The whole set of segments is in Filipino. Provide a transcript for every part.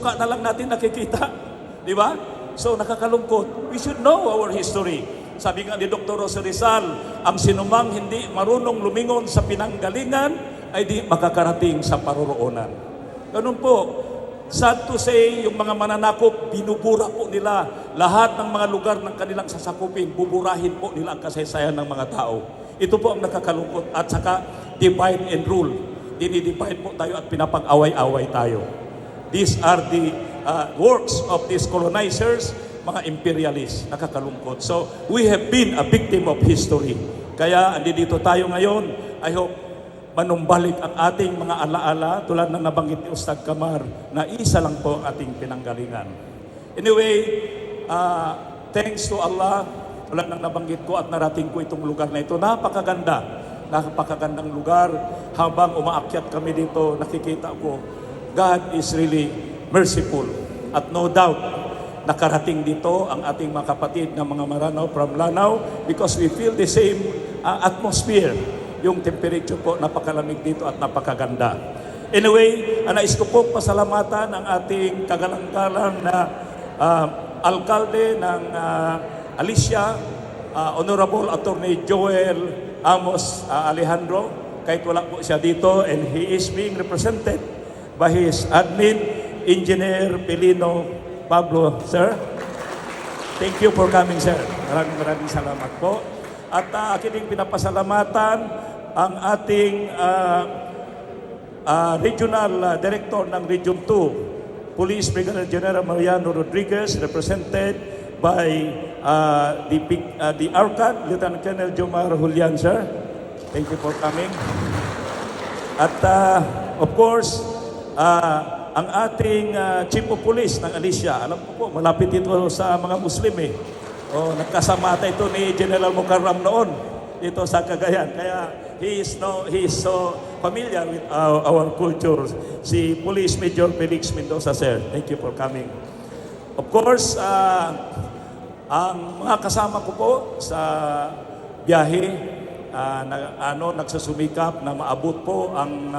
Ka na lang natin nakikita. Di ba? So nakakalungkot. We should know our history. Sabi nga ni Dr. Jose Rizal, ang sinumang hindi marunong lumingon sa pinanggalingan ay di makakarating sa paroroonan. Ganun po. Sad to say, yung mga mananakop, binubura po nila lahat ng mga lugar ng kanilang sasakupin, buburahin po nila ang kasaysayan ng mga tao. Ito po ang nakakalungkot. At saka, divide and rule. Dinidivide po tayo at pinapag-away-away tayo. These are the works of these colonizers, mga imperialists. Nakakalungkot. So, we have been a victim of history. Kaya, andito tayo ngayon. I hope manumbalik ang ating mga alaala tulad ng nabanggit ni Ustad Kamar na isa lang po ang ating pinanggalingan. Anyway, thanks to Allah, tulad ng nabanggit ko at narating ko itong lugar na ito. Napakagandang lugar. Habang umaakyat kami dito, nakikita ko, God is really merciful. At no doubt, nakarating dito ang ating mga kapatid na mga Maranao from Lanao because we feel the same atmosphere. Yung temperature po, napakalamig dito at napakaganda. Anyway, nais ko po pasalamatan ang ating kagalang-galang na alkalde ng Alicia, Honorable Attorney Joel Amos Alejandro. Kahit wala po siya dito and he is being represented by his admin, Engineer Pilino Pablo, sir. Thank you for coming, sir. Maraming salamat po. At akin din pinapasalamatan ang ating Regional Director ng Region 2, Police Brigadier General Mariano Rodriguez, represented by the Arcan, Lieutenant Colonel Jomar Julian, sir. Thank you for coming. At of course, ang ating Chief of Police ng Alicia, alam ko po, malapit ito sa mga Muslim eh. Nagkasama ito ni General Mukarram noon dito sa Cagayan. Kaya he is so familiar with our culture. Si Police Major Felix Mendoza, sir. Thank you for coming. Of course, ang mga kasama ko po sa biyahe, nagsusumikap na maabot po ang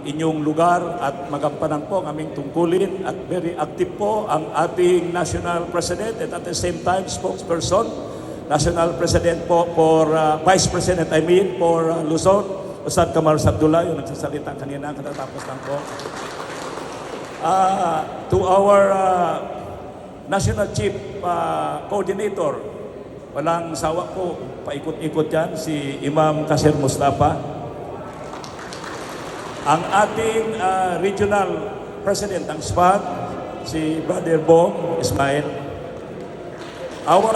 inyong lugar at magampanan po ang aming tungkulin at very active po ang ating National President at at the same time spokesperson, National President po for Vice President for Luzon, Ustad Kamar Sabdullah, yung nagsasalita kanina, katatapos lang po. To our National Chief Coordinator, walang sawa po, paikot-ikot yan, si Imam Kasir Mustafa. Ang ating Regional President ng SPAD, si Brother Bong Ismail. Our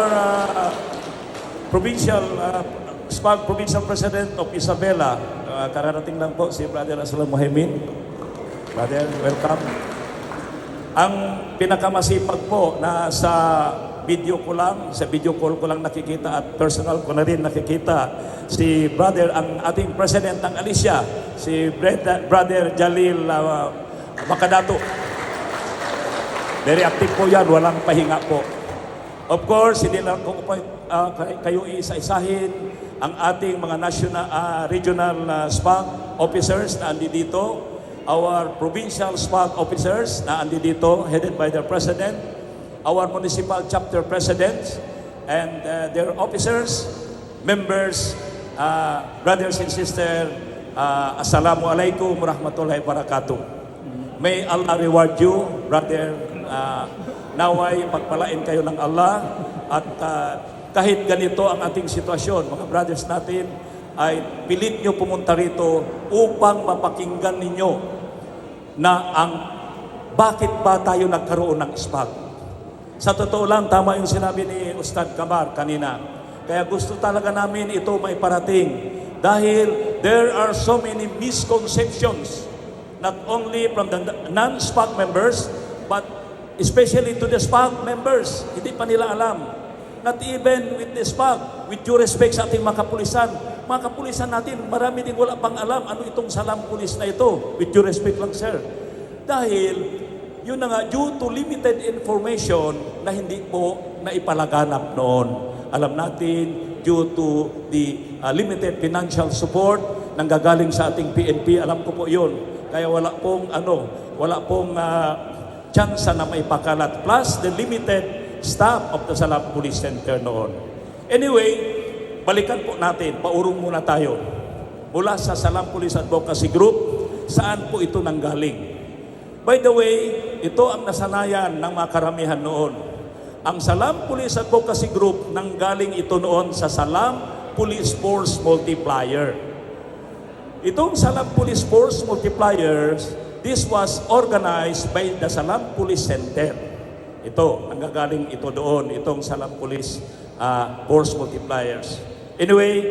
SPAD Provincial President of Isabela, kararating lang po si Brother Aslam Muhammad. Brother, welcome. Ang pinakamasipag po na sa video call ko lang nakikita at personal ko na rin nakikita si Brother, ang ating President ng Alicia, si Brother Jalil Makadato. Very active po yan, walang pahinga po. Of course, hindi lang ko kayo isa-isahin ang ating mga regional SPAC officers na andi dito, our provincial SPAC officers na andi dito, headed by their President, our municipal chapter presidents and their officers, members, brothers and sisters, assalamu alaikum warahmatullahi wabarakatuh. May Allah reward you, brother. Naway pagpalain kayo ng Allah at kahit ganito ang ating sitwasyon, mga brothers natin, ay pilit nyo pumunta rito upang mapakinggan ninyo na bakit ba tayo nagkaroon ng SPAC. Sa totoo lang, tama yung sinabi ni Ustad Kamar kanina. Kaya gusto talaga namin ito may parating. Dahil there are so many misconceptions, not only from the non-SPAC members, but especially to the SPAC members. Hindi pa nila alam. Not even with the SPAC, with due respect sa ating mga kapulisan. Mga kapulisan natin, marami din wala pang alam ano itong salam pulis na ito. With due respect lang, sir. Dahil yun na nga, due to limited information na hindi po naipalaganap noon. Alam natin, due to the limited financial support nang gagaling sa ating PNP, alam ko po yun. Kaya wala pong tsansa na may pakalat plus the limited staff of the Salam Police Center noon. Anyway, balikan po natin, paurong muna tayo. Mula sa Salam Police Advocacy Group, saan po ito nanggaling? By the way, ito ang nasanayan ng mga karamihan noon. Ang Salam Police Advocacy Group, nanggaling ito noon sa Salam Police Force Multiplier. Itong Salam Police Force Multipliers, this was organized by the Salam Police Center. Ito, nanggagaling ito doon, itong Salam Police Force Multipliers. Anyway,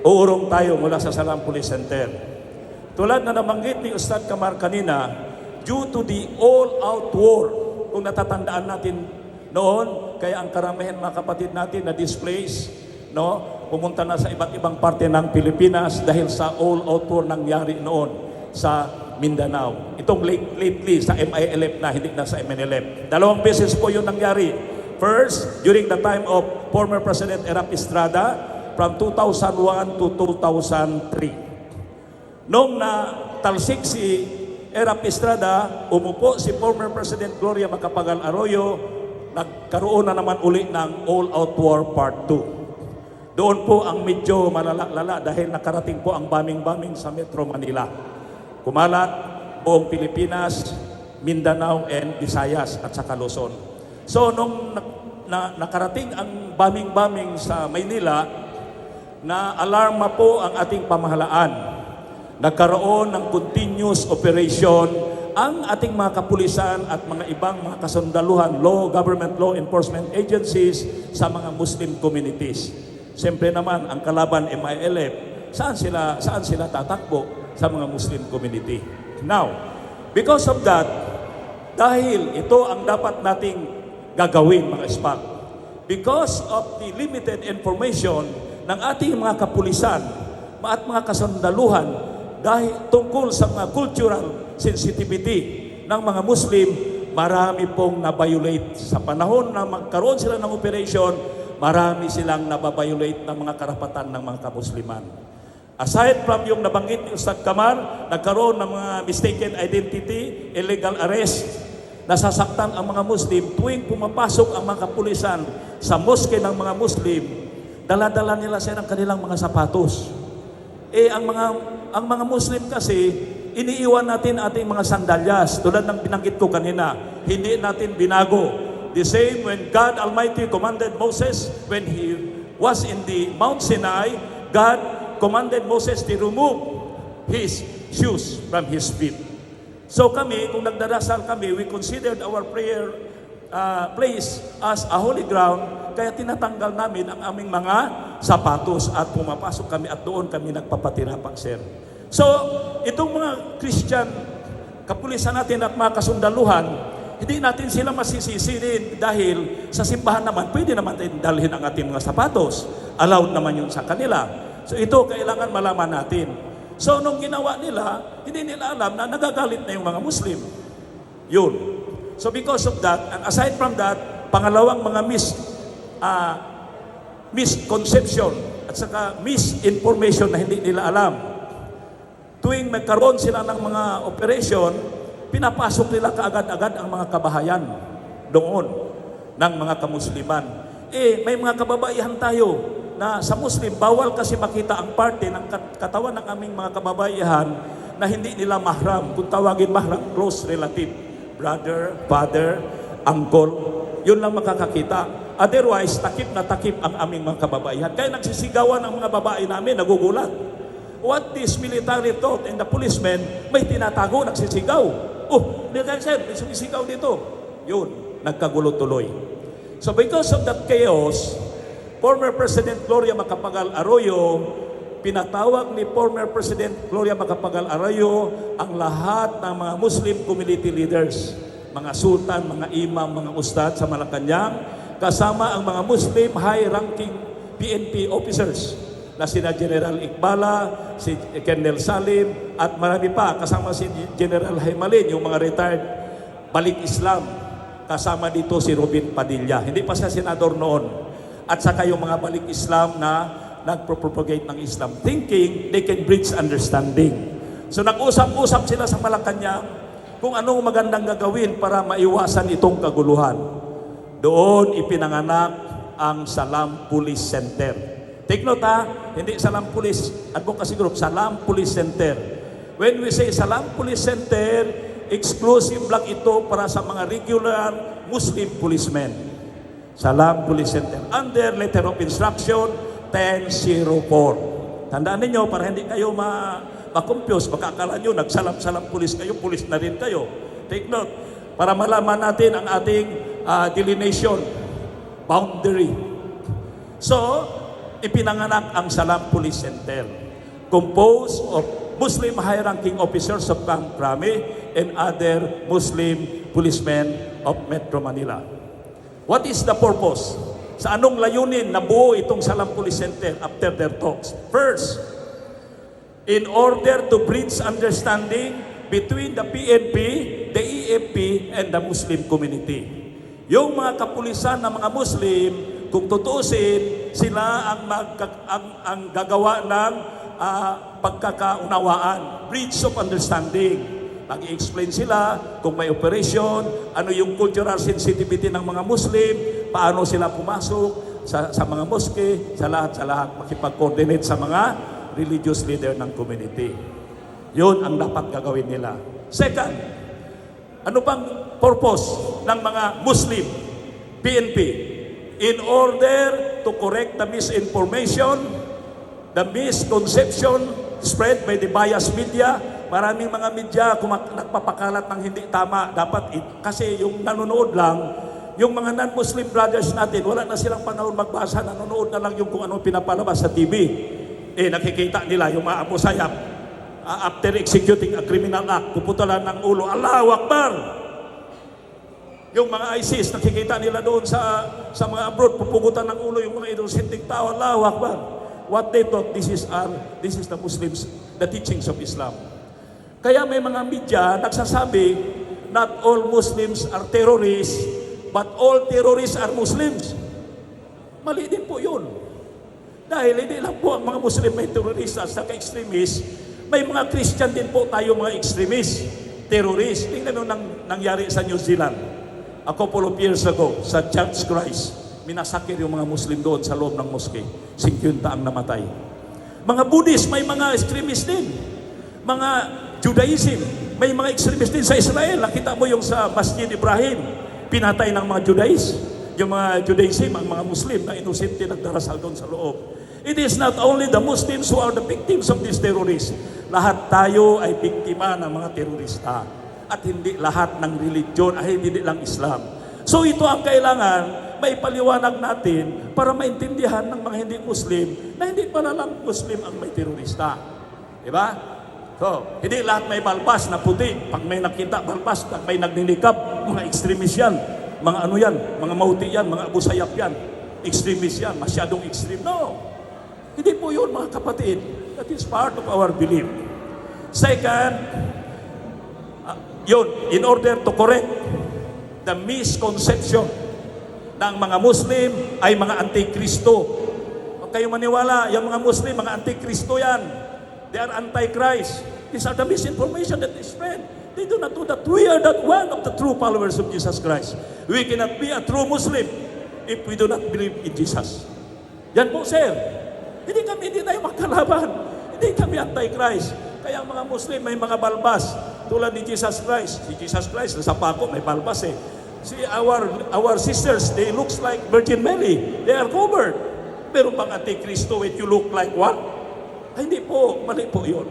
uurong tayo mula sa Salam Police Center. Tulad na nabanggit ni Ustad Kamar kanina, due to the all-out war, kung natatandaan natin noon, kaya ang karamihan mga kapatid natin na displaced, pumunta na sa iba't ibang parte ng Pilipinas dahil sa all-out war nangyari noon sa Mindanao. Itong lately sa MILF na, hindi na sa MNLF. Dalawang beses po yung nangyari. First, during the time of former President Erap Estrada from 2001 to 2003. Noong talsik si Erap Estrada, umupo si former President Gloria Macapagal Arroyo, nagkaroon na naman uli ng all-out war part 2. Doon po ang medyo malala dahil nakarating po ang bombing sa Metro Manila. Kumalat buong Pilipinas, Mindanao and Visayas at saka Luzon. So nung nakarating ang bombing sa Maynila, na alarma po ang ating pamahalaan. Nagkaroon ng continuous operation ang ating mga kapulisan at mga ibang mga kasundaluhan, government law enforcement agencies sa mga Muslim communities. Siyempre naman, ang kalaban MILF, saan sila tatakbo? Sa mga Muslim community. Now, because of that, dahil ito ang dapat nating gagawin mga SPAC, because of the limited information ng ating mga kapulisan at mga kasundaluhan dahil tungkol sa mga cultural sensitivity ng mga Muslim, marami pong nabiolate. Sa panahon na magkaroon sila ng operation, marami silang nababiolate ng mga karapatan ng mga kamusliman. Aside from yung nabanggit ni Ustad Kamar, nagkaroon ng mga mistaken identity, illegal arrest, nasasaktan ang mga Muslim tuwing pumapasok ang mga kapulisan sa moske ng mga Muslim, dala-dala nila siya ng kanilang mga sapatos. Ang mga Muslim kasi, iniiwan natin ating mga sandalyas, tulad ng binanggit ko kanina, hindi natin binago. The same when God Almighty commanded Moses, when he was in the Mount Sinai, God commanded Moses to remove his shoes from his feet. So kami, kung nagdarasal kami, we considered our prayer place as a holy ground, kaya tinatanggal namin ang aming mga sapatos at pumapasok kami at doon kami nagpapatira pa, sir. So, itong mga Christian kapulisan natin at mga kasundaluhan, hindi natin sila masisisirin dahil sa simbahan naman, pwede naman natin dalhin ang ating mga sapatos. Allowed naman yun sa kanila. So ito, kailangan malaman natin. So nung ginawa nila, hindi nila alam na nagagalit na yung mga Muslim. Yun. So because of that, and aside from that, pangalawang mga misconception at saka misinformation na hindi nila alam. Tuwing magkaroon sila ng mga operation, pinapasok nila kaagad-agad ang mga kabahayan doon ng mga kamusliman. May mga kababaihan tayo na sa Muslim, bawal kasi makita ang parte ng katawan ng aming mga kababaihan na hindi nila mahram. Kung tawagin mahram, close relative. Brother, father, uncle, yun lang makakakita. Otherwise, takip na takip ang aming mga kababaihan. Kaya nagsisigawan ang mga babae namin, nagugulat. What this military thought and the policemen, may tinatago, nagsisigaw. Hindi kayo sir, may sumisigaw dito. Yun, nagkagulo tuloy. So because of that chaos, former President Gloria Macapagal Arroyo, pinatawag ni former President Gloria Macapagal Arroyo ang lahat ng mga Muslim community leaders, mga sultan, mga imam, mga ustad sa Malacanang, kasama ang mga Muslim high-ranking PNP officers na sina General Iqbala, si Colonel Salim, at marami pa, kasama si General Haymalin, yung mga retired Balik Islam, kasama dito si Robin Padilla. Hindi pa siya senador noon. At saka yung mga Balik Islam na nagpropagate ng Islam, thinking they can bridge understanding. So nag-usap-usap sila sa Malacanang, kung anong magandang gagawin para maiwasan itong kaguluhan. Doon ipinanganak ang Salam Police Center. Take note ha, hindi Salam Police Advocacy Group, Salam Police Center. When we say Salam Police Center, exclusive lang ito para sa mga regular Muslim policemen. Salam Police Center. Under letter of instruction 1004. Tandaan ninyo para hindi kayo ma-confuse. Baka akala nyo nagsalam-salam police kayo, police na rin kayo. Take note. Para malaman natin ang ating delineation, boundary. So, ipinanganak ang Salam Police Center, composed of Muslim high-ranking officers of Camp Crame and other Muslim policemen of Metro Manila. What is the purpose? Sa anong layunin nabuo itong Salam Police Center after their talks? First, in order to bridge understanding between the PNP, the EFP, and the Muslim community. Yung mga kapulisan ng mga Muslim, kung tutusin, sila ang gagawa ng pagkakaunawaan, bridge of understanding. Nag-i-explain sila kung may operation, ano yung cultural sensitivity ng mga Muslim, paano sila pumasok sa mga moske, sa lahat, makipag-coordinate sa mga religious leader ng community. Yun ang dapat gagawin nila. Second, ano pang purpose ng mga Muslim, PNP? In order to correct the misinformation, the misconception spread by the biased media. Maraming mga media nagpapakalat ng hindi tama. Dapat kasi yung nanonood lang, yung mga non-Muslim brothers natin, wala na silang panahon magbasa, nanonood na lang yung kung ano pinapalabas sa TV. Nakikita nila yung mga Abu Sayyaf, after executing a criminal act, puputulan ng ulo, Allahu Akbar! Yung mga ISIS, nakikita nila doon sa mga abroad, pupugutan ng ulo yung mga inosenteng tao, Allahu Akbar! What they thought, this is the Muslims, the teachings of Islam. Kaya may mga media nagsasabi, not all Muslims are terrorists, but all terrorists are Muslims. Mali din po yun. Dahil hindi lang po ang mga Muslim may terrorista at extremist, may mga Christian din po tayo mga extremist, terrorist. Tingnan mo nangyari sa New Zealand. A couple of years ago, sa Church Christ, minasakir yung mga Muslim doon sa loob ng moske. 50 ang namatay. Mga Buddhist, may mga extremist din. Mga Judaism, may mga extremist din sa Israel. Nakita mo yung sa Masjid Ibrahim, pinatay ng mga Judaist. Yung mga Judaism, ang mga Muslim na inosente nagdarasal doon sa loob. It is not only the Muslims who are the victims of these terrorists. Lahat tayo ay biktima ng mga terorista. At hindi lahat ng religion, ay hindi lang Islam. So ito ang kailangan may paliwanag natin para maintindihan ng mga hindi Muslim na hindi pala lang Muslim ang may terorista. Diba? So, hindi lahat may balbas na puti. Pag may nakita balbas, pag may nagninikab, mga extremist yan. Mga ano yan, mga mauti yan, mga Abu Sayyaf yan. Extremist yan, masyadong extreme. No. Hindi po yun mga kapatid. That is part of our belief. Second, yun, in order to correct the misconception ng mga Muslim ay mga antikristo. Huwag kayong maniwala, yung mga Muslim, mga antikristo yan. They are antichrist. These are the misinformation that is spread. They do not know that we are not one of the true followers of Jesus Christ. We cannot be a true Muslim if we do not believe in Jesus. Yan po, sir. Hindi tayo magkalaban. Hindi kami antichrist. Kaya ang mga Muslim may mga balbas tulad ni Jesus Christ. Si Jesus Christ, nasa pako, may balbas eh. See, our sisters, they looks like Virgin Mary. They are covered. Pero pang antikristo, when you look like what? Ay, hindi po. Mali po yun.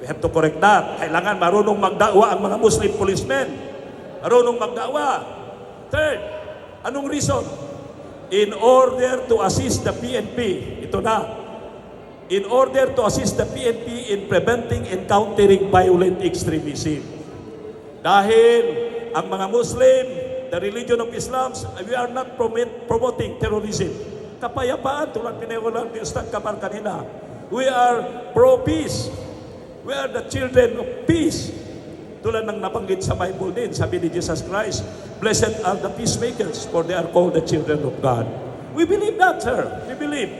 We have to correct that. Kailangan marunong magdakwa ang mga Muslim policemen. Marunong magdakwa. Third, anong reason? In order to assist the PNP, ito na, in order to assist the PNP in preventing and countering violent extremism. Dahil ang mga Muslim, the religion of Islam, we are not promoting terrorism. Kapayapaan, tulad pinawalan ni Ustad Kamal kanina. We are pro-peace. We are the children of peace. Tulad ng nabanggit sa Bible din, sabi ni Jesus Christ, blessed are the peacemakers, for they are called the children of God. We believe that, sir. We believe.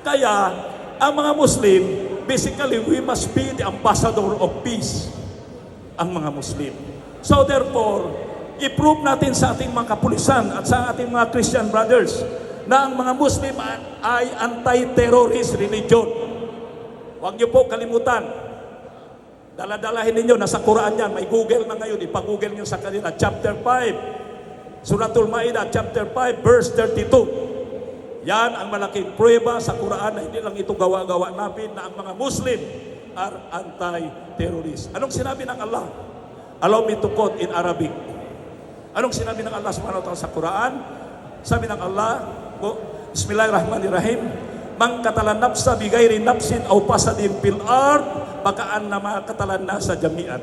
Kaya, ang mga Muslim, basically, we must be the ambassador of peace. Ang mga Muslim. So therefore, i-prove natin sa ating mga kapulisan at sa ating mga Christian brothers na ang mga Muslim ay anti-terrorist religion. Huwag niyo po kalimutan. Daladalahin ninyo, nasa Quran yan, may Google na ngayon, ipag-Google niyo sa kanila. Chapter 5, Suratul Ma'idah, chapter 5, verse 32. Yan ang malaking prueba sa Quran na hindi lang ito gawa-gawa natin na ang mga Muslim are anti-terrorist. Anong sinabi ng Allah? Allow me to quote in Arabic. Anong sinabi ng Allah subhanahu wa ta'ala sa Quran? Sabi ng Allah, Bismillahirrahmanirrahim, "Man qatala nafsa bighairi nafsin aw fasadin fil ard, paka'annama qatala nasa jami'an."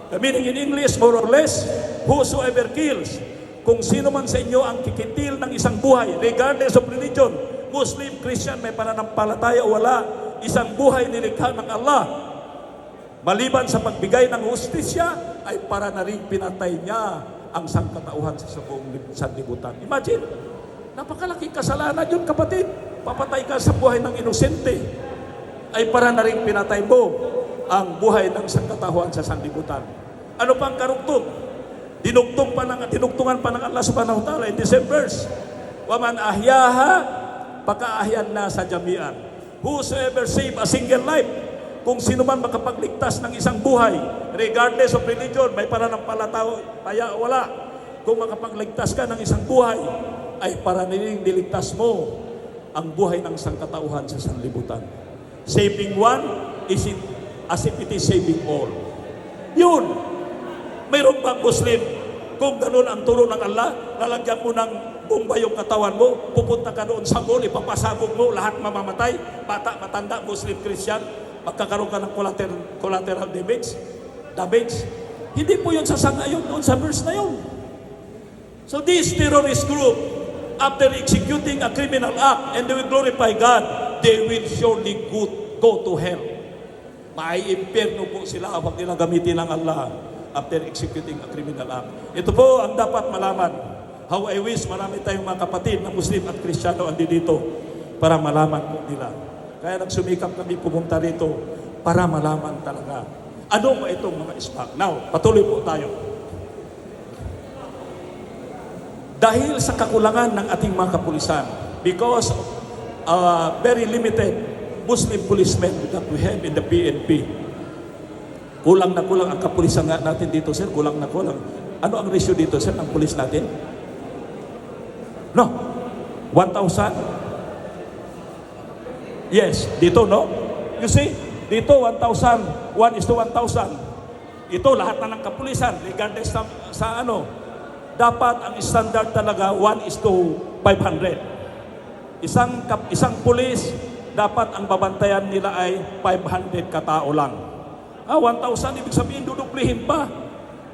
The meaning in English, more or less, whosoever kills, kung sino man sa inyo ang kikitil ng isang buhay, regardless of religion, Muslim, Christian, may pananampalataya o wala, isang buhay nilikha ng Allah, maliban sa pagbigay ng hustisya, ay para na rin pinatay niya ang sangkatauhan sa buong sanlibutan. Imagine, napakalaking kasalanan yun, kapatid. Papatay ka sa buhay ng inosente, ay para na rin pinatay mo ang buhay ng sangkatauhan sa sanlibutan. Ano pang karugtong? Dinugtungan pa ng Allah subhanahu wa ta'ala in the same verse. "Waman ahyaha, pakaahyan na sa jami'an." Whosoever save a single life, kung sino man makapagligtas ng isang buhay, regardless of religion, may pananampalataya o wala, kung makapagligtas ka ng isang buhay, ay para niligtas mo ang buhay ng sangkatauhan sa sanlibutan. Saving one is as if it is saving all. Yun. Mayroon bang Muslim, kung ganun ang turo ng Allah, lalagyan mo ng bomba yung katawan mo, pupunta ka doon sa mall, ipapasabog mo, lahat mamamatay, bata, matanda, Muslim, Christian, magkakaroon ka ng collateral damage. Hindi po yun sasangayon doon sa verse na yun. So this terrorist group, after executing a criminal act and they will glorify God, they will surely go to hell. May impyerno po sila kapag nila gamitin ng Allah after executing a criminal act. Ito po ang dapat malaman. How I wish marami tayong mga kapatid na Muslim at Kristiyano andi dito para malaman po nila. Kaya nagsumikap kami pumunta rito para malaman talaga ano ba itong mga ispak. Now, patuloy po tayo. Dahil sa kakulangan ng ating mga kapulisan, because very limited Muslim policemen that we have in the PNP, kulang na kulang ang kapulisan natin dito, sir. Kulang na kulang. Ano ang ratio dito, sir, ng pulis natin? No? 1,000? Yes, dito, no? You see, dito 1,000, 1:1,000. Ito, lahat na ng kapulisan, regardless sa ano, dapat ang standard talaga 1:500. Isang pulis, dapat ang babantayan nila ay 500 katao lang. 1,000, ibig sabihin, duduplihin pa.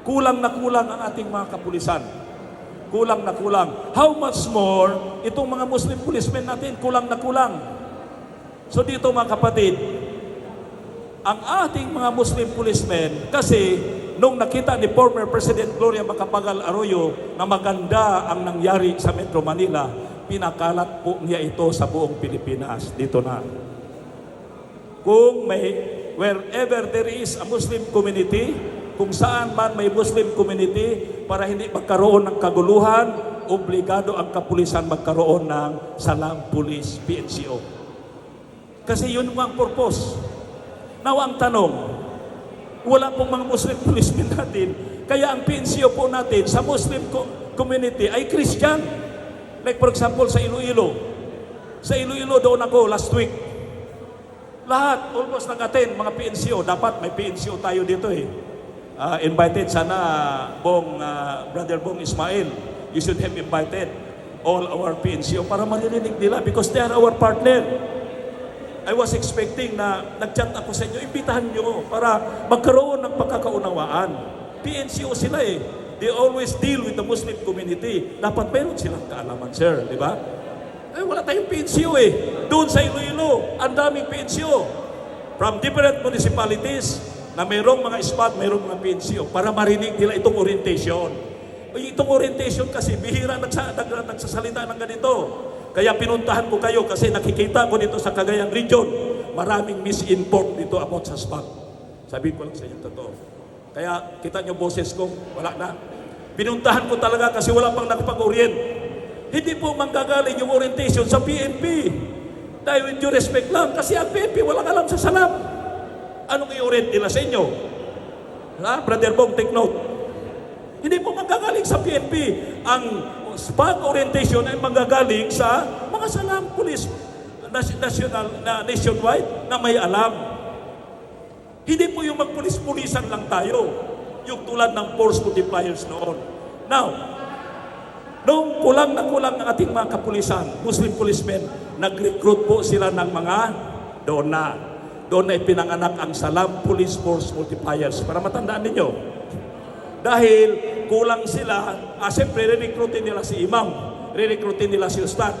Kulang na kulang ang ating mga kapulisan. Kulang na kulang. How much more, itong mga Muslim policemen natin, kulang na kulang. So dito mga kapatid, ang ating mga Muslim policemen, kasi nung nakita ni former President Gloria Macapagal Arroyo na maganda ang nangyari sa Metro Manila, pinakalat po niya ito sa buong Pilipinas. Dito na. Wherever there is a Muslim community, kung saan man may Muslim community, para hindi magkaroon ng kaguluhan, obligado ang kapulisan magkaroon ng Salam Police PNCO. Kasi yun ang purpose. Now ang tanong, wala pong mga Muslim policemen natin, kaya ang PNCO po natin sa Muslim community ay Christian. Like for example sa Iloilo. Sa Iloilo doon ako last week. Lahat, almost nag-attend mga PNCO. Dapat may PNCO tayo dito eh. Invited sana Brother Bong Ismail. You should have invited all our PNCO para maririnig nila because they are our partner. I was expecting na nag-chat ako sa inyo, imbitahan nyo para magkaroon ng pagkakaunawaan. PNCO sila eh. They always deal with the Muslim community. Dapat meron silang kaalaman, sir. Di ba? Wala tayong PNCO eh. Doon sa Iloilo, ang daming PNCO. From different municipalities, na mayroong mga spot, mayroong mga PNCO para marinig nila itong orientation. Itong orientation kasi bihira nagsasalita ng ganito. Kaya pinuntahan ko kayo kasi nakikita ko dito sa Cagayan Region, maraming misinformed dito about sa SPAC. Sabihin ko lang sa inyo totoo. Kaya kita nyo boses ko, wala na. Pinuntahan ko talaga kasi wala pang nakapag-orient. Hindi po manggagaling yung orientation sa PNP. Dahil with due respect lang, kasi ang PNP walang alam sa salam. Anong i-orient nila sa inyo? Ha? Brother Bong, take note. Hindi po manggagaling sa PNP. Ang SPAG orientation ay manggagaling sa mga salam police nationwide na may alam. Hindi po yung magpulis-pulisan lang tayo. Yung tulad ng force multipliers noon. Now, nung kulang na kulang ng ating mga kapulisan, Muslim policemen, nag-recruit po sila ng mga dona. Doon ay pinanganak ang Salam Police Force Multipliers. Para matandaan ninyo. Dahil kulang sila, siyempre, re-recruitin nila si Imam, re-recruitin nila si Ustad.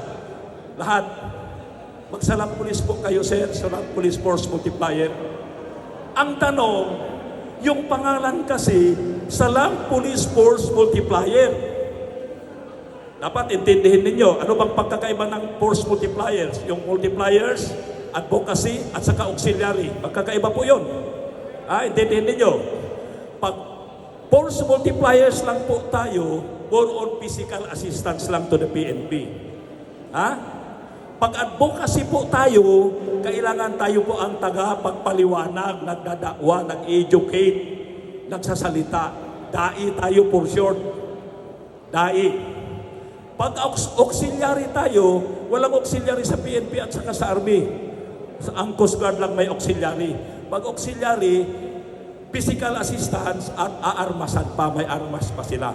Lahat. Mag-Salam Police po kayo, sir, Salam Police Force Multiplier. Ang tanong, yung pangalan kasi, Salam Police Force Multiplier. Dapat intindihin ninyo, ano bang pagkakaiba ng force multipliers? Yung multipliers, advocacy, at saka auxiliary. Magkakaiba po yun. Intindihin ninyo. Pag force multipliers lang po tayo, more on physical assistance lang to the PNP. Pag advocacy po tayo, kailangan tayo po ang taga-pagpaliwanag, nagdadakwa, nag-educate, nagsasalita. Dai tayo for short. Dai. Pag auxiliary tayo, walang auxiliary sa PNP at saka sa Army. Ang Coast Guard lang may auxiliary. Pag auxiliary, physical assistance at aarmasan pa, may armas pa sila.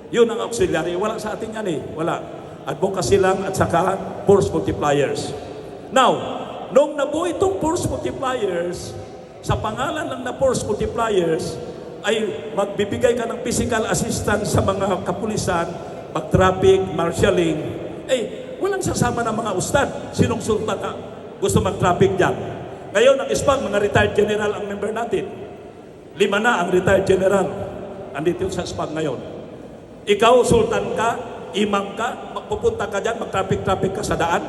Yun ang auxiliary. Wala sa atin yan eh. Wala. Advocacy lang at saka force multipliers. Now, nung nabuo itong force multipliers, sa pangalan lang na force multipliers, ay magbibigay ka ng physical assistance sa mga kapulisan, mag-traffic, marshalling. Walang sasama ng mga ustad. Sinong sultan na gusto mag-traffic dyan? Ngayon, ang SPAG, mga retired general ang member natin. 5 na ang retired general. Andito sa SPAG ngayon. Ikaw, sultan ka, imam ka, magpupunta ka dyan, mag-traffic-traffic ka sa daan.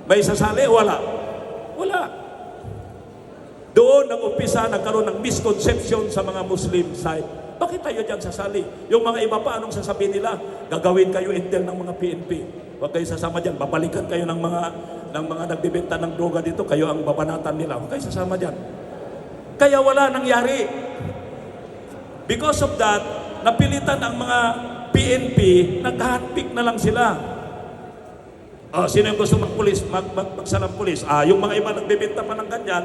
May sasali? Wala. Wala. Doon ang umpisa nagkaroon ng misconception sa mga Muslim side. Bakit tayo dyan sasali? Yung mga iba pa, anong sasabihin nila? Gagawin kayo intel ng mga PNP. Huwag kayo sasama dyan. Babalikan kayo ng mga nagbibenta ng droga dito. Kayo ang babanatan nila. Huwag kayo sasama dyan. Kaya wala nangyari. Because of that, napilitan ang mga PNP, nag-handpick na lang sila. Sino yung gusto magpulis, magsalang pulis? Yung mga iba nagbibenta pa ng ganyan,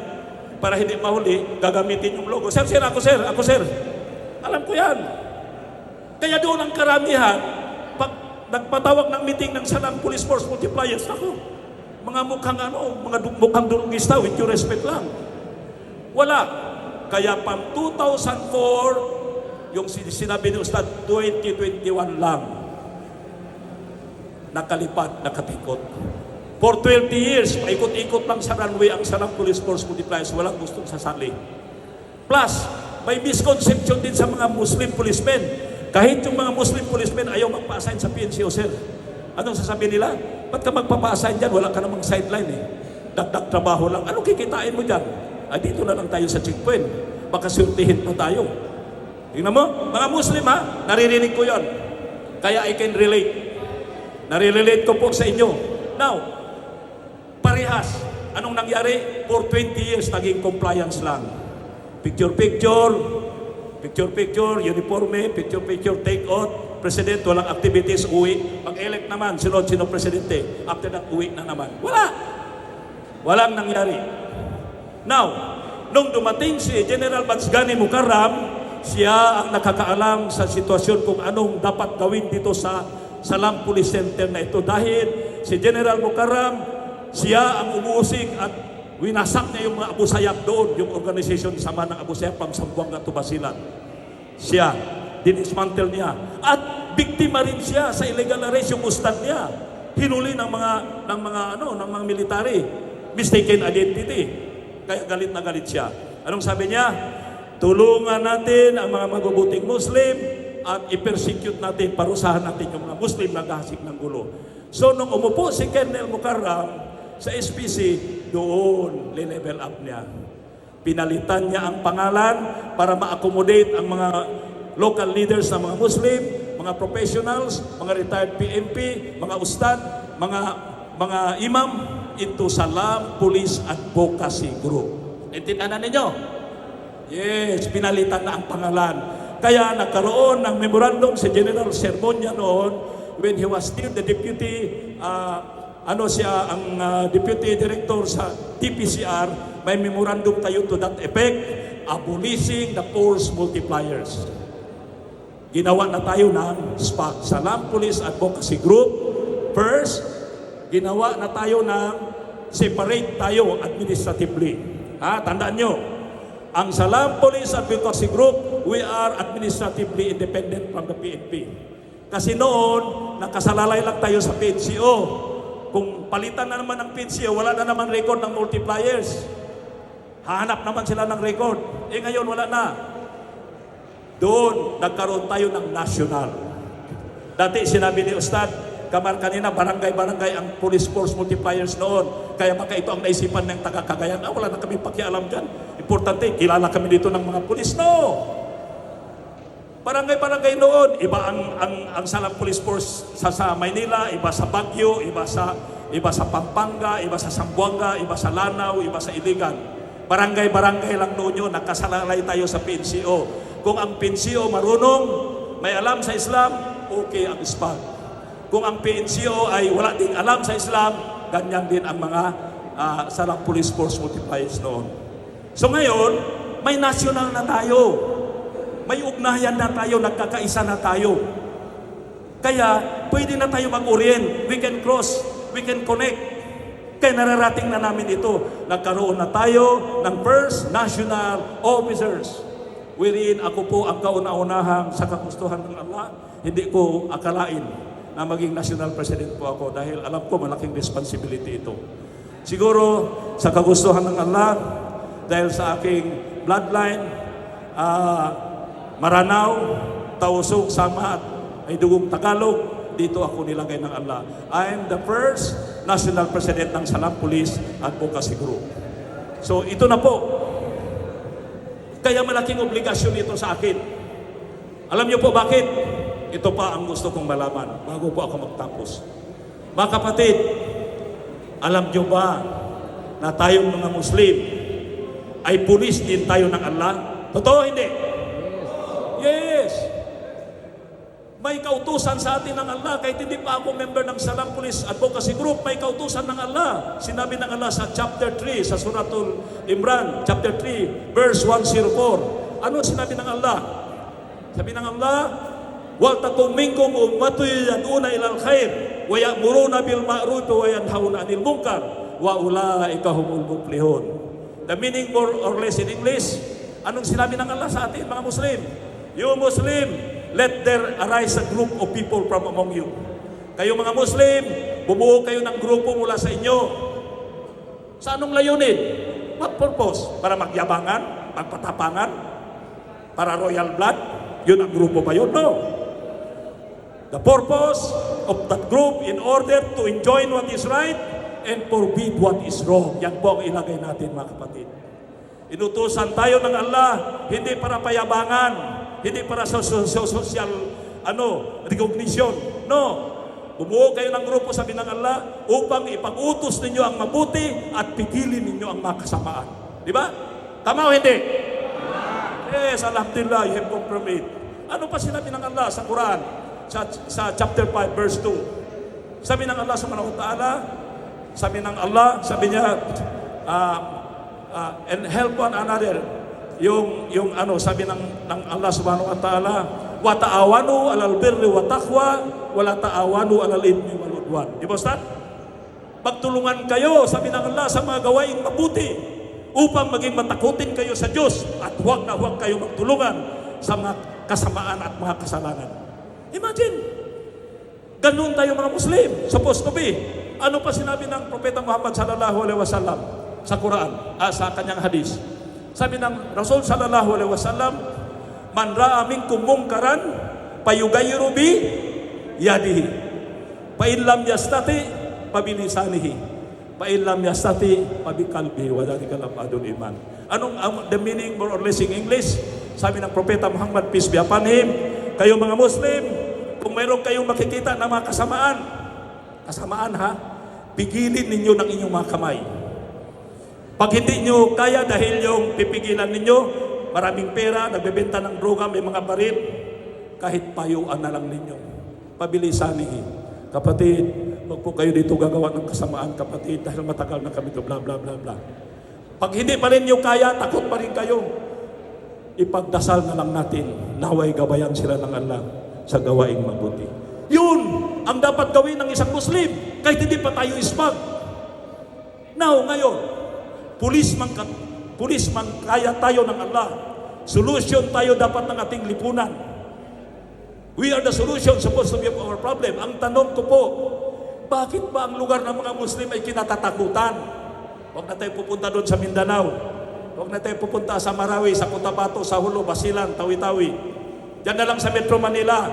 para hindi mahuli, gagamitin yung logo. Sir, ako sir. Alam ko yan. Kaya doon ang karamihan, pag nagpatawag ng meeting ng Salam Police Force Multipliers, mga mukhang durugista, with due respect lang. Wala. Kaya pang 2004, yung sinabi ni Ustad, 2021 lang, nakalipat, nakatikot. For 20 years, paikot-ikot lang sa runway ang Salam Police Force Multipliers, walang gustong sasali. Plus, may misconception din sa mga Muslim policemen. Kahit yung mga Muslim policemen ayaw magpa-assign sa PNCO, sir. Anong sasabihin nila? Ba't ka magpapa-assign dyan? Wala ka namang sideline eh. Dagdag trabaho lang. Anong kikitain mo dyan? Dito na lang tayo sa checkpoint. Baka surtihin pa tayo. Tingnan mo, mga Muslim naririnig ko yon. Kaya I can relate. Nare-relate ko po sa inyo. Now, parehas. Anong nangyari? For 20 years, naging compliance lang. Picture-picture, uniforme, picture-picture, take out. President, walang activities, uwi. Pag-elect naman, sino presidente. After that, uwi na naman. Walang nangyari. Now, nung dumating si General Batsgani Mukarram, siya ang nakakaalam sa sitwasyon kung anong dapat gawin dito sa Salam Police Center na ito. Dahil si General Mukarram, siya ang umuusig at winasak niya yung mga Abu Sayyaf doon, yung organization sama ng Abu Sayyaf, Pamsambuanga, Tubasilan. Siya, dinismantle niya. At biktima rin siya sa illegal arrest yung ustad niya. Hinuli ng mga military. Mistaken identity. Kaya galit na galit siya. Anong sabi niya? Tulungan natin ang mga mabubuting Muslim at i-persecute natin, parusahan natin yung mga Muslim na naghahasik ng gulo. So, nung umupo si Colonel Mukarram sa SPC, doon, le-level up niya. Pinalitan niya ang pangalan para ma-accommodate ang mga local leaders ng mga Muslim, mga professionals, mga retired PNP, mga ustad, mga imam into Salam Police Advocacy Group. Intindihan ninyo? Yes, pinalitan na ang pangalan. Kaya nagkaroon ng memorandum si General Sermonia noon when he was still the deputy deputy director sa DPCR. May memorandum tayo to that effect, abolishing the force multipliers. Ginawa na tayo ng SPAG, Salam Police Advocacy Group. First, ginawa na tayo ng separate tayo administratively. Tandaan nyo, ang Salam Police Advocacy Group, we are administratively independent from the PNP. Kasi noon, nakasalalay lang tayo sa PNCO. Kung palitan na naman ng PNCO, wala na naman record ng multipliers. Hahanap naman sila ng record. Ngayon, wala na. Doon, nagkaroon tayo ng national. Dati, sinabi ni Ustad, Kamar kanina, barangay-barangay ang police force multipliers noon. Kaya baka ito ang naisipan ng taga-Cagayan. Wala na kami pakialam dyan. Importante, kilala kami dito ng mga pulis. No! Barangay-barangay noon, iba ang Salam Police Force sa Maynila, iba sa Baguio, iba sa Pampanga, iba sa Zamboanga, iba sa Lanao, iba sa Iligan. Barangay-barangay lang noon yun, nakasalalay tayo sa PNCO. Kung ang PNCO marunong, may alam sa Islam, okay ang SPAG. Kung ang PNCO ay wala ding alam sa Islam, ganyan din ang mga Salam Police Force multipliers noon. So ngayon, may national na tayo. May ugnayan na tayo, nagkakaisa na tayo. Kaya, pwede na tayo mag-orient. We can cross, we can connect. Kaya nararating na namin ito. Nagkaroon na tayo ng first national officers. Wherein ako po ang kauna-unahang sa kagustuhan ng Allah. Hindi ko akalain na maging national president po ako dahil alam ko malaking responsibility ito. Siguro, sa kagustuhan ng Allah, dahil sa aking bloodline, Maranao, Tausug, Sama at ay dugong Tagalog, dito ako nilagay ng Allah. I am the first national president ng Salam Police Advocacy Group. So ito na po. Kaya malaking obligasyon ito sa akin. Alam niyo po bakit? Ito pa ang gusto kong malaman bago po ako magtapos. Mga kapatid, alam niyo ba na tayong mga Muslim ay pulis din tayo ng Allah? Totoo hindi? Yes. May kautusan sa atin ng Allah. Kahit hindi pa ako member ng Salam Police Advocacy Group, may kautusan ng Allah. Sinabi ng Allah sa chapter 3, sa Suratul Imran, chapter 3, verse 104. Ano sinabi ng Allah? Sabi ng Allah, وَلْتَكُمْ مِنْكُمْ أُمَّةٌ يَدْعُونَ إِلَى الْخَيْرِ وَيَأْمُرُونَ بِالْمَعْرُوفِ وَيَنْهَوْنَ عَنِ الْمُنكَرِ وَأُولَٰئِكَ هُمُ الْمُفْلِحُونَ. The meaning more or less in English, anong sinabi ng Allah sa atin, mga Muslim? You Muslim, let there arise a group of people from among you. Kayo mga Muslim, bumuo kayo ng grupo mula sa inyo. Sa anong layunin? What purpose? Para magyabangan? Magpatapangan? Para royal blood? Yun ang grupo ba yun? No. The purpose of that group in order to enjoin what is right and forbid what is wrong. Yan po ang ilagay natin, mga kapatid. Inutusan tayo ng Allah, hindi para payabangan, hindi para sa social recognition. No. Bumuo kayo ng grupo, sabi ng Allah, upang ipag-utos ninyo ang mabuti at pigilin ninyo ang makasamaan. Di ba? Tama o hindi? Yes, alhamdulillah, you have confirmed it. Ano pa sinabi ng Allah sa Quran? Sa chapter 5, verse 2. Sabi ng Allah subhanahu wa ta'ala, sabi ng Allah, sabi niya, and help one another. Yung sabi ng Allah subhanahu wa ta'ala, wa ta'awanu alal birri wa taqwa wa la ta'awanu alal ithmi wal udwan. Di ba, Ustad? Magtulungan kayo, sabi ng Allah, sa mga gawaing mabuti upang maging matakutin kayo sa Diyos at huwag na huwag kayo magtulungan sa mga kasamaan at mga kasalanan. Imagine, ganun tayo mga Muslim, supposed to be. Ano pa sinabi ng Propeta Muhammad sallallahu alaihi wasallam sa Quran, sa kanyang hadis? Sabi ng Rasul sallallahu alaihi wasallam, man ra'a minkum munkaran payughayyiru bi yadihi. Fa in lam yastati fa bi lisanihi. Pailam yastati pabikalbi wadari kalabadul iman. Anong the meaning more or less in English? Sabi ng Propeta Muhammad, peace be upon him, kayo mga Muslim, kung mayroon kayong makikita na mga kasamaan ha, pigilin ninyo ng inyong mga kamay. Pag hindi nyo kaya dahil yung pipigilan ninyo, maraming pera, nagbebenta ng droga, may mga baril, kahit payuan na lang ninyo. Pabilisan niyo. Kapatid, huwag po kayo dito gagawa ng kasamaan, kapatid, dahil matagal na kami ito, bla bla bla bla. Pag hindi pa rin nyo kaya, takot pa rin kayo. Ipagdasal na lang natin, naway gabayan sila ng Allah sa gawaing mabuti. Yun ang dapat gawin ng isang Muslim, kahit hindi pa tayo ispag. Now, ngayon, pulis man kaya tayo ng Allah. Solution tayo dapat ng ating lipunan. We are the solution supposed to be of our problem. Ang tanong ko po, bakit ba ang lugar ng mga Muslim ay kinatatakutan? Huwag na tayo pupunta doon sa Mindanao. Huwag na tayo pupunta sa Marawi, sa Cotabato, sa Hulo, Basilan, Tawi-Tawi. Diyan na lang sa Metro Manila.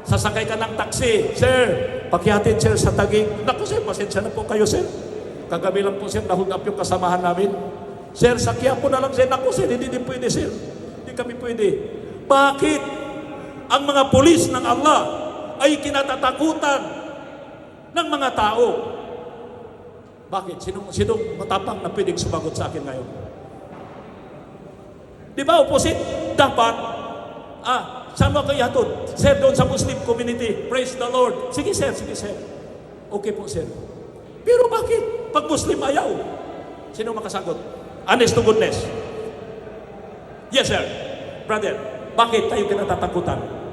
Sasakay ka ng taxi. Sir, pakihatid sir sa Taguig. Naku sir, pasensya na po kayo sir. Kagabi lang po sir, nahuld up yung kasamahan namin. Sir, sakya po na lang sir. Naku sir, hindi pwede sir. Hindi kami pwede. Bakit? Ang mga pulis ng Allah ay kinatatakutan ng mga tao. Bakit? Sinong matapang na pwedeng sumagot sa akin ngayon? Di ba, opposite? Dapat, saan mo kayo hatod? Sir, doon sa Muslim community, praise the Lord. Sige sir, sige sir. Okay po sir. Pero bakit? Pag Muslim ayaw, sino makasagot? Honest to goodness. Yes sir. Brother, bakit tayo kinatatakutan?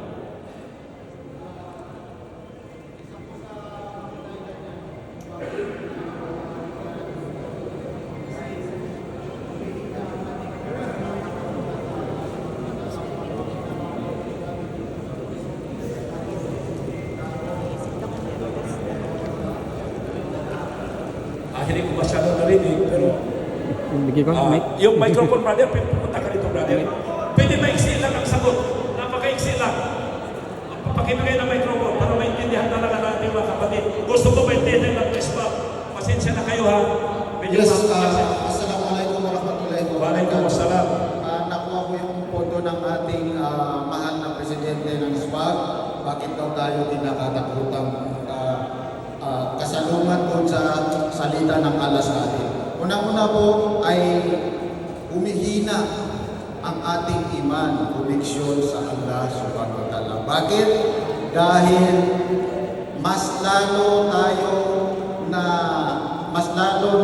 Hindi ko masyado narinig, pero Bigyan ko, mic. yung microphone, brother, pumunta ka dito, brother. Pwede maiksi lang ang sagot. Napakaiksi lang. Pakibigay ng microphone para maintindihan talaga natin mga kapatid. Gusto ko maintindihan ng respa. Pasensya na kayo ha. Medyo Yes, assalamualaikum warahmatullahi wabarakatuh. Waalaikumsalam. Nakuha ko yung pondo ng ating mahal na presidente ng SWAG. Bakit daw tayo kinakatakutang kasalungan doon sa salita ng Allah sa atin. Unang-una po ay humihina ang ating iman, koneksyon sa Allah subhanahu wa ta'ala. Bakit? Dahil mas lalo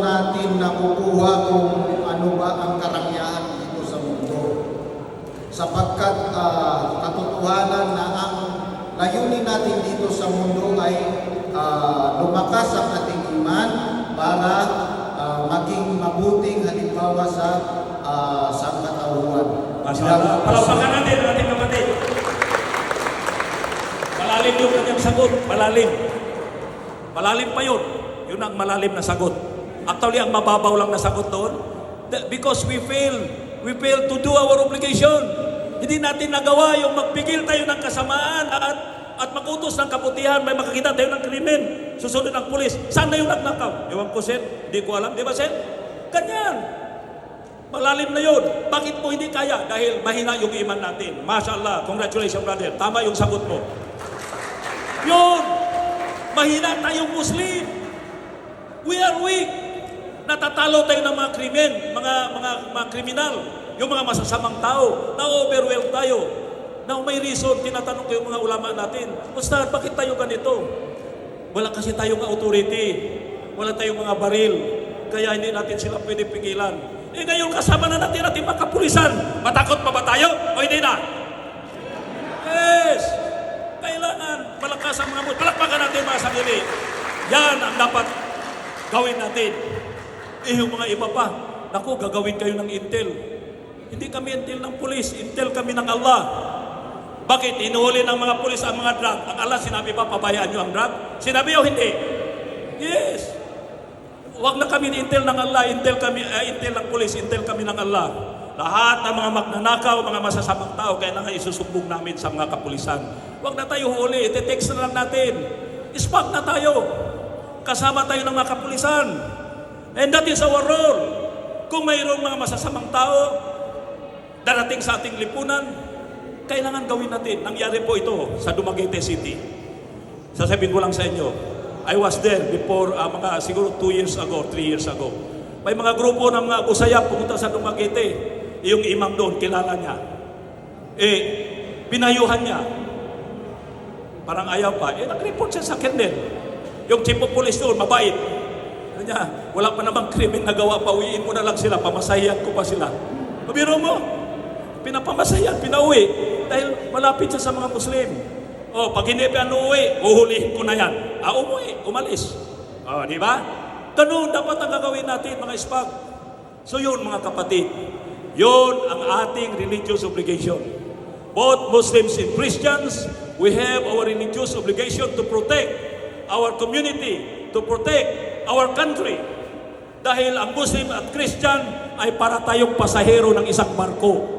natin nakukuha kung ano ba ang karangyaan dito sa mundo. Sapagkat katotohanan na ang layunin natin dito sa mundo ay lumakas ang ating iman para maging mabuting halimbawa sa sangkatauhan. Palapakan natin ang ating kapatid. Malalim yung kanyang sagot. Malalim. Malalim pa yun. Yun ang malalim na sagot. Actually, ang mababaw lang na sagot doon. Because we fail to do our obligation. Hindi natin nagawa yung magpigil tayo ng kasamaan at magutos ng kabutihan, may makakita tayo ng krimen, susunod ng pulis. Saan na yung nagnakaw? Ewan ko, sir. Hindi ko alam. Di ba, sir? Ganyan. Malalim na yun. Bakit mo hindi kaya? Dahil mahina yung iman natin. Mashallah. Congratulations, brother. Tama yung sagot mo. Yun. Mahina tayong Muslim. We are weak. Natatalo tayo ng mga krimen, mga kriminal. Yung mga masasamang tao. Na-overwhelm tayo. Now may reason, tinatanong ko yung mga ulama natin, Ustad, bakit tayo ganito? Wala kasi tayong authority, wala tayong mga baril, kaya hindi natin sila pwede pigilan. Ngayon kasama na natin mga kapulisan, matakot pa ba tayo o hindi na? Yes! Kailangan malakas ang mga palakpakan natin mga sarili. Yan ang dapat gawin natin. Yung mga iba pa, naku, gagawin kayo ng intel. Hindi kami intel ng pulis, intel kami ng Allah. Bakit? Inuhuli ng mga pulis ang mga drug. Ang Allah sinabi pa, pabayaan nyo ang drug? Sinabi o hindi? Yes. Huwag na kami intel ng Allah, intel ng pulis, intel kami ng Allah. Lahat ng mga magnanakaw, mga masasamang tao, kailangan isusumbong namin sa mga kapulisan. Huwag na tayo huli, iti-text na lang natin. Ispag na tayo. Kasama tayo ng mga kapulisan. And that is our role. Kung mayroong mga masasamang tao darating sa ating lipunan, kailangan gawin natin. Nangyari po ito sa Dumaguete City. Sasabihin ko lang sa inyo, I was there before, mga siguro 2 years ago, 3 years ago. May mga grupo ng mga usayap pumunta sa Dumaguete. Yung imam doon, kilala niya. Pinayuhan niya. Parang ayaw pa. Nag-report siya sa akin din. Yung chief of police doon, mabait. Niya, wala pa namang krimen na gawa pa, uwiin mo na lang sila, pamasahihan ko pa sila. Mabiro mo, pinapamasahihan, pinauwi, dahil malapit siya sa mga Muslim. Pag hindi pa uwi, uhulihin ko na yan. Umuwi, umalis. Di ba? Ganun, dapat ang gagawin natin, mga ispag. So yun, mga kapatid, yun ang ating religious obligation. Both Muslims and Christians, we have our religious obligation to protect our community, to protect our country. Dahil ang Muslim at Christian ay para tayong pasahero ng isang barko.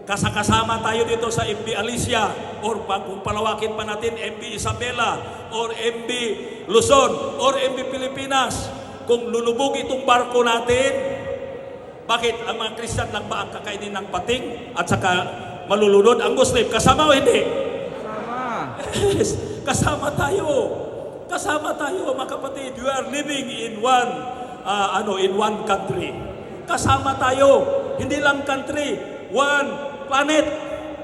Kasama tayo dito sa MV Alicia or kung palawakin pa natin MV Isabela or MV Luzon or MV Pilipinas. Kung lulubog itong barko natin, bakit ang mga Christian lang ba ang kakainin ng pating at saka malulunod? Ang Muslim, kasama o hindi? Sama. Yes, kasama tayo. Kasama tayo, mga kapatid. You are living in one country. Kasama tayo. Hindi lang country, one planet.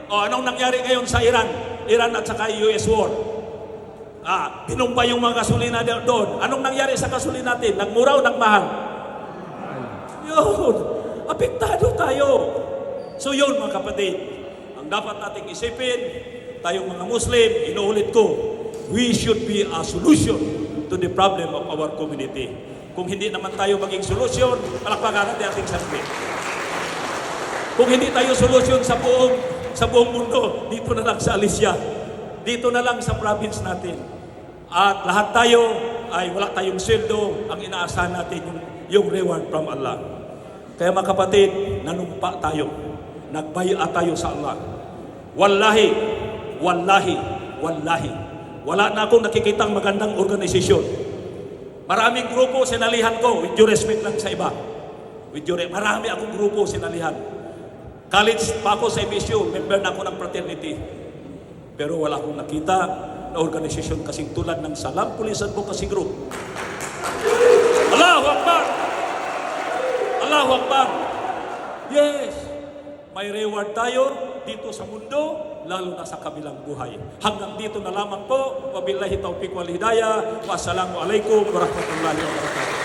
Anong nangyari ngayon sa Iran? Iran at saka US war. Binumba yung mga gasolina doon. Anong nangyari sa gasolina natin? Nagmura o nagmahal? Yun. Apektado tayo. So yun, mga kapatid. Ang dapat nating isipin, tayong mga Muslim, inuulit ko, we should be a solution to the problem of our community. Kung hindi naman tayo maging solusyon, palakpakan natin ating sarili. Kung hindi tayo solusyon sa buong mundo, dito na lang sa Alicia, dito na lang sa province natin. At lahat tayo ay wala tayong sweldo, ang inaasahan natin yung reward from Allah. Kaya mga kapatid, nanumpa tayo, nagbaya tayo sa Allah. Wallahi, wala na akong nakikitang magandang organisasyon. Maraming grupo sinalihan ko, with due respect lang sa iba. Marami akong grupo sinalihan. College pa ako sa MSU, member na ako ng fraternity. Pero wala akong nakita na organisasyon kasing tulad ng Salam Police Advocacy Group. Allahu Akbar! Allahu Akbar! Yes! May reward tayo dito sa mundo, lalo na sa kabilang buhay. Hanggang dito na lamang po. Wabillahi taufiq wal hidayah. Wassalamualaikum warahmatullahi wabarakatuh.